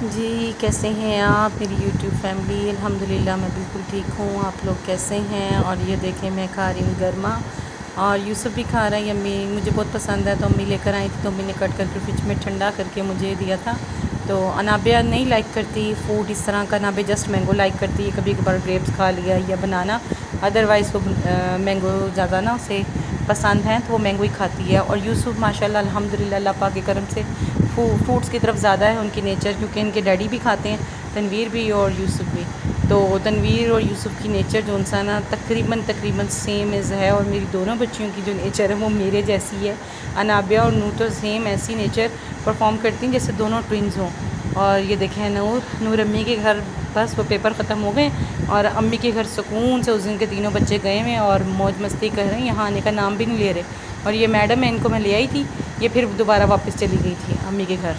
जी, कैसे हैं आप मेरी यूट्यूब फैमिली। अल्हम्दुलिल्लाह मैं बिल्कुल ठीक हूँ। आप लोग कैसे हैं? और ये देखें मैं खा रही हूँ गरमा, और यूसुफ भी खा रहा है। यम्मी मुझे बहुत पसंद है, तो अम्मी लेकर आई थी, तो अम्मी ने कट करके फ्रिज में ठंडा करके मुझे दिया था। तो अनाबिया नहीं लाइक करती फूड इस तरह का, अनाबिया जस्ट मैंगो लाइक करती है। कभी कभार ग्रेप्स खा लिया या बनाना, अदरवाइज़ वो मैंगो ज़्यादा ना उसे पसंद है, तो वो मैंगो ही खाती है। और यूसुफ माशाल्लाह अल्हम्दुलिल्लाह अल्लाह पाक के करम से फ्रूट्स की तरफ ज़्यादा है उनकी नेचर, क्योंकि इनके डैडी भी खाते हैं, तनवीर भी और यूसुफ भी। तो तनवीर और यूसुफ की नेचर जो सा ना तकरीबन सेम इज़ है, और मेरी दोनों बच्चियों की जो नेचर है वो मेरे जैसी है। अनाबिया और नूर तो सेम ऐसी नेचर परफॉर्म करती हैं जैसे दोनों ट्विन्स हों। और ये देखें नूर अम्मी के घर बस वो पेपर ख़त्म हो गए, और अम्मी के घर सुकून से उस दिन के तीनों बच्चे गए हुए और मौज मस्ती कर रहे हैं, यहाँ आने का नाम भी नहीं ले रहे। और ये मैडम है, इनको मैं ले आई थी, ये फिर दोबारा वापस चली गई थी अम्मी के घर।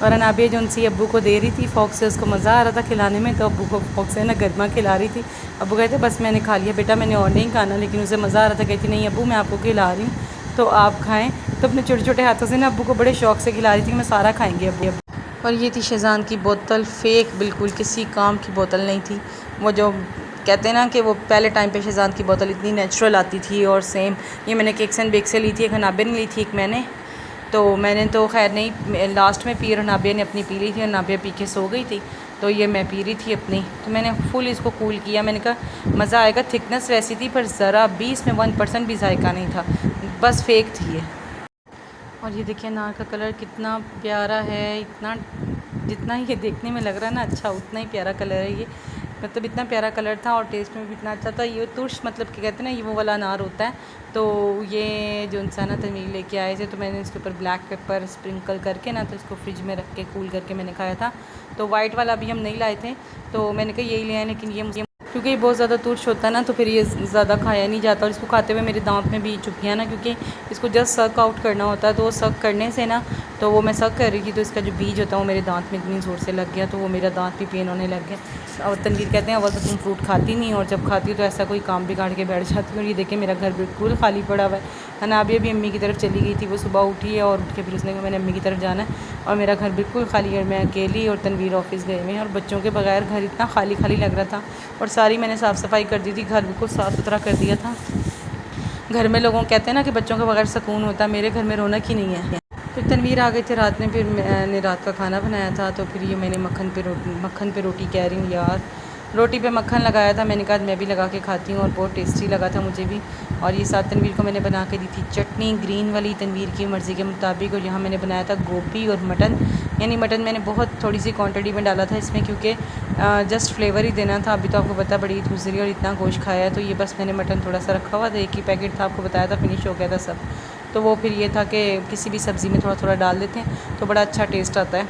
और अनाबिया जो उनसी अब्बू को दे रही थी फ़ौक से, उसको मज़ा आ रहा था खिलाने में, तो अब्बू को फ़ौक से ना गरमा खिला रही थी। अब्बू कहते बस मैंने खा लिया बेटा, मैंने और नहीं खाना, लेकिन उसे मज़ा आ रहा था। कहती नहीं अब्बू मैं आपको खिला रही हूँ तो आप खाएँ। तो अपने छोटे छोटे हाथों से ना अब्बू को बड़े शौक़ से खिला रही थी कि मैं सारा खाएँगी अब्बू। और ये थी शेज़ान की बोतल, फ़ेक, बिल्कुल किसी काम की बोतल नहीं थी। वो जो कहते हैं ना कि वो पहले टाइम पे शेज़ान की बोतल इतनी नेचुरल आती थी, और सेम ये मैंने केक्स एंड बेक से ली थी, एक नाबिया ने ली थी, एक मैंने तो खैर नहीं, लास्ट में पी, और नाबिया ने अपनी पी ली थी, और नाबिया पी के सो गई थी, तो ये मैं पी रही थी अपनी। तो मैंने फुल इसको कूल किया, मैंने कहा मज़ा आएगा। थिकनेस वैसी थी पर ज़रा भी इसमें 1% भी जायका नहीं था, बस फेक थी ये। और ये देखिए अनार का कलर कितना प्यारा है, इतना जितना ये देखने में लग रहा है ना अच्छा, उतना ही प्यारा कलर है ये। मतलब इतना प्यारा कलर था, और टेस्ट में भी इतना अच्छा था। ये तुर्श मतलब कि कहते हैं ना, ये वो वाला अनार होता है। तो ये जो इंसान ना तनवीर लेके आए थे, तो मैंने इसके ऊपर ब्लैक पेपर स्प्रिंकल करके ना, तो इसको फ्रिज में रख के कूल करके मैंने खाया था। तो वाइट वाला अभी हम नहीं लाए थे, तो मैंने कहा यही ले आए, लेकिन ये क्योंकि ये बहुत ज़्यादा तुर्श होता है ना, तो फिर ये ज़्यादा खाया नहीं जाता। और इसको खाते हुए मेरे दांत में भी चुभियाँ ना, क्योंकि इसको जस्ट सक आउट करना होता है, तो वो सक करने से ना, तो वो मैं सक कर रही थी, तो इसका जो बीज होता है वो मेरे दांत में इतनी ज़ोर से लग गया, तो वो मेरा दांत भी पेन होने लग गया। और तनवीर कहते हैं अव्वल तो तुम फ्रूट खाती नहीं, और जब खाती हो तो ऐसा कोई काम बिगाड़ के बैठ जाती हो। और ये देखिए मेरा घर बिल्कुल खाली पड़ा हुआ है। अनाबिया भी अम्मी की तरफ चली गई थी, वो सुबह उठी है और उठ के फिर उसने कहा मैंने अम्मी की तरफ जाना है, और मेरा घर बिल्कुल खाली है। मैं अकेली और तनवीर ऑफिस गए हुए हैं, और बच्चों के बगैर घर इतना खाली खाली लग रहा था। और सारी मैंने साफ़ सफाई कर दी थी, घर बिल्कुल साफ़ सुथरा कर दिया था। घर में लोगों कहते हैं ना कि बच्चों के बगैर सुकून होता है, मेरे घर में रौनक ही नहीं है। फिर तनवीर आ गए थे रात में, फिर मैंने रात का खाना बनाया था, तो फिर ये मैंने मक्खन पे रोटी कह रही हूँ यार, रोटी पे मक्खन लगाया था। मैंने कहा मैं भी लगा के खाती हूँ, और बहुत टेस्टी लगा था मुझे भी। और ये साथ तनवीर को मैंने बना के दी थी चटनी ग्रीन वाली, तनवीर की मर्ज़ी के मुताबिक। और यहाँ मैंने बनाया था गोभी और मटन, यानी मटन मैंने बहुत थोड़ी सी क्वांटिटी में डाला था इसमें, क्योंकि जस्ट फ्लेवर ही देना था। अभी तो आपको पता बड़ी ईद गुजरी और इतना गोश्त खाया है, तो ये बस मैंने मटन थोड़ा सा रखा हुआ था, एक ही पैकेट था, आपको बताया था फिनिश हो गया था सब। तो वो फिर ये था कि किसी भी सब्ज़ी में थोड़ा थोड़ा डाल देते हैं तो बड़ा अच्छा टेस्ट आता है,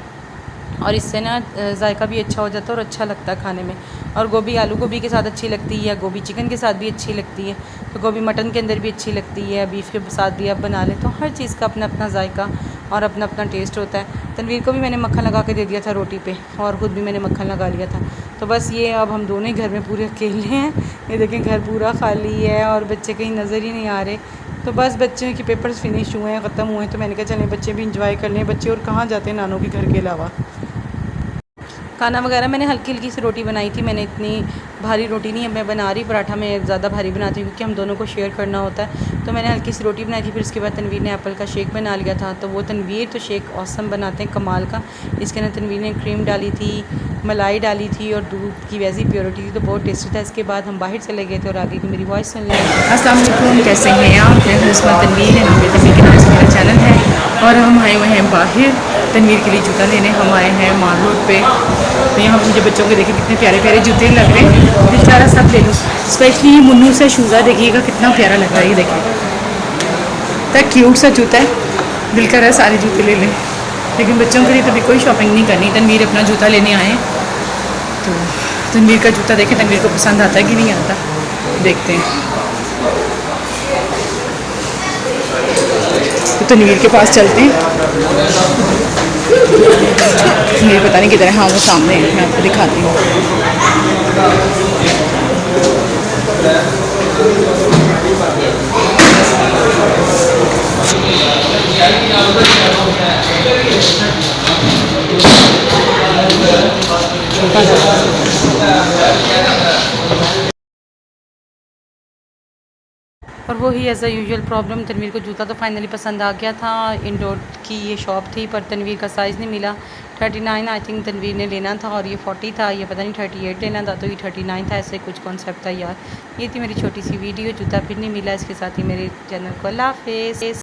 और इससे ना जायका भी अच्छा हो जाता है और अच्छा लगता है खाने में। और गोभी आलू गोभी के साथ अच्छी लगती है, गोभी चिकन के साथ भी अच्छी लगती है, तो गोभी मटन के अंदर भी अच्छी लगती है, बीफ के साथ भी आप बना लें। तो हर चीज़ का अपना अपना जायका और अपना अपना टेस्ट होता है। तनवीर को भी मैंने मक्खन लगा के दे दिया था रोटी पे, और ख़ुद भी मैंने मक्खन लगा लिया था। तो बस ये अब हम दोनों ही घर में पूरे अकेले हैं। ये देखें घर पूरा खाली है, और बच्चे कहीं नज़र ही नहीं आ रहे। तो बस बच्चों के पेपर्स फिनिश हुए हैं, ख़त्म हुए हैं, तो मैंने कहा चलें बच्चे भी इंजॉय कर लें। बच्चे और कहाँ जाते हैं नानों के घर के अलावा। खाना वगैरह मैंने हल्की हल्की सी रोटी बनाई थी, मैंने इतनी भारी रोटी नहीं मैं बना रही, पराठा मैं ज़्यादा भारी बनाती हूँ क्योंकि हम दोनों को शेयर करना होता है। तो मैंने हल्की सी रोटी बनाई थी। फिर उसके बाद तनवीर ने एप्पल का शेक बना लिया था। तो वो तनवीर तो शेक औसम बनाते हैं कमाल का। इसके अंदर तनवीर ने क्रीम डाली थी, मलाई डाली थी, और दूध की वैसी प्योरिटी थी, तो बहुत टेस्टी था। इसके बाद हम बाहर चले गए थे, और आगे की मेरी वॉइस सुन लें। अस्सलाम वालेकुम, कैसे हैं आप? मैं हुस्मा तनवीर है, तनवीर के नाम से मेरा चैनल है, और हम आए हुए हैं बाहर तनवीर के लिए जूता लेने। हम आए हैं माल रोड पे, तो यहाँ मुझे बच्चों के देखिए कितने प्यारे प्यारे जूते लग रहे हैं, दिल चाह रहा सब ले लूँ। स्पेशली ये मुन्नू से शूज़ा देखिएगा कितना प्यारा लग रहा है, ये देखिए इतना क्यूट सा जूता है, दिल कर रहा है सारे जूते ले लें। लेकिन बच्चों के लिए तो भी कोई शॉपिंग नहीं करनी, तनवीर अपना जूता लेने आए हैं। तो तनवीर का जूता देखें तनवीर को पसंद आता है कि नहीं आता, देखते हैं। तो तनवीर के पास चलते हैं, मुझे पता नहीं किधर है, हाँ वो सामने है, मैं आपको दिखाती हूँ। और वही as a usual problem, Tanveer को जूता तो फाइनली पसंद आ गया था। इंडोर की ये शॉप थी पर तनवीर का साइज़ नहीं मिला। 39 आई थिंक तनवीर ने लेना था और ये 40 था, ये पता नहीं 38 लेना था, तो ये 39 था। ऐसे कुछ कॉन्सेप्ट था यार। ये थी मेरी छोटी सी वीडियो, जूता फिर नहीं मिला। इसके साथ ही मेरे चैनल को अल्लाह हाफ़िज़।